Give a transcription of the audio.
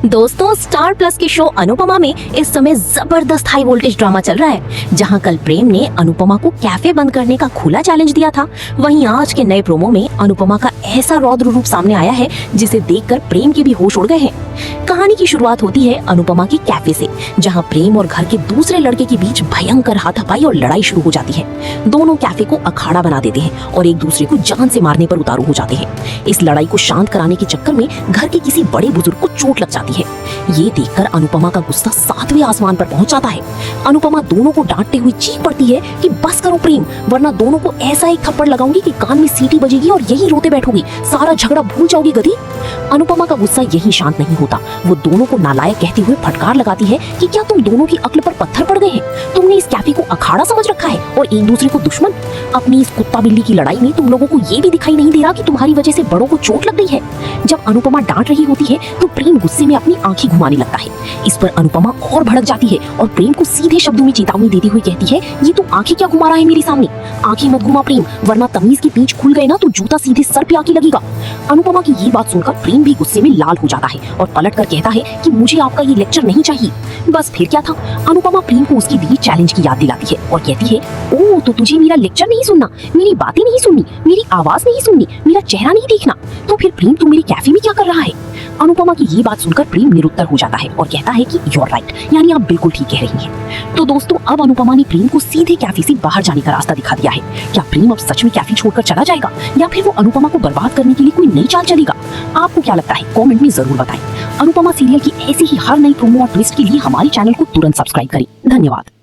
दोस्तों, star plus के show Anupama में इस समय जबरदस्त हाई वोल्टेज ड्रामा चल रहा है, जहां कल प्रेम ने अनुपमा को कैफे बंद करने का खुला चैलेंज दिया था। वहीं आज के नए प्रोमो में अनुपमा का ऐसा रौद्र रूप सामने आया है जिसे देखकर प्रेम के भी होश उड़ गए हैं। कहानी की शुरुआत होती है अनुपमा के कैफे से, जहां प्रेम और घर के दूसरे लड़के के बीच भयंकर हाथापाई और लड़ाई शुरू हो जाती है। दोनों कैफे को अखाड़ा बना देते हैं और एक दूसरे को जान से मारने पर उतारू हो जाते हैं। इस लड़ाई को शांत कराने के चक्कर में घर के किसी बड़े बुजुर्ग को चोट लग जाती है। ये देखकर अनुपमा का गुस्सा 7वें आसमान पर पहुंच जाता है। अनुपमा दोनों को डांटते हुए चीख पड़ती है कि बस करो प्रेम, वरना दोनों को ऐसा एक थप्पड़ लगाऊंगी कि कान में सीटी बजेगी और यही रोते बैठोगी, सारा झगड़ा भूल जाओगी गधी। अनुपमा का गुस्सा यही शांत नहीं होता। वो दोनों को नालायक कहते हुए फटकार लगाती है कि क्या तुम दोनों की अक्ल पर पत्थर पड़ गए हैं? तुमने इस कैफे को अखाड़ा समझ रखा है और एक दूसरे को दुश्मन। अपनी इस कुत्ता बिल्ली की लड़ाई में तुम लोगों को ये भी दिखाई नहीं दे रहा कि तुम्हारी वजह से बड़ों को चोट लग गई है। जब अनुपमा डांट रही होती है तो प्रेम गुस्से में अपनी आंखें घुमाने लगता है। इस पर अनुपमा और भड़क जाती है और प्रेम को सीधे शब्दों में चेतावनी देती हुई कहती है, ये तू आंखें क्या घुमा रहा है मेरे सामने? आंखें मत घुमा प्रेम, वरना तमीज के बीच खुल गए ना तो जूता सीधे सर पे आके लगेगा। अनुपमा की ये बात सुनकर प्रेम भी गुस्से में लाल हो जाता है और पलट कर कहता है कि मुझे आपका ये लेक्चर नहीं चाहिए। बस फिर क्या था, अनुपमा प्रेम को उसके दिए चैलेंज की याद दिलाती है और कहती है, ओह तो तुझे मेरा लेक्चर नहीं सुनना, मेरी बातें नहीं सुननी, मेरी आवाज नहीं सुननी, मेरा चेहरा नहीं देखना, तो फिर प्रेम तू मेरे कैफे में क्या कर रहा है? अनुपमा की ये बात सुनकर प्रेम निरुत्तर हो जाता है और कहता है कि यू आर राइट, यानी आप बिल्कुल ठीक कह रही हैं। तो दोस्तों, अब अनुपमा ने प्रेम को सीधे कैफे से बाहर जाने का रास्ता दिखा दिया है। क्या प्रेम अब सच में कैफे छोड़कर चला जाएगा या फिर वो अनुपमा को बर्बाद करने के लिए कोई नई चाल चलेगा? आपको क्या लगता है? कमेंट में जरूर बताएं। अनुपमा सीरियल की ऐसी ही हर नई प्रोमो और ट्विस्ट के लिए हमारे चैनल को तुरंत सब्सक्राइब करें। धन्यवाद।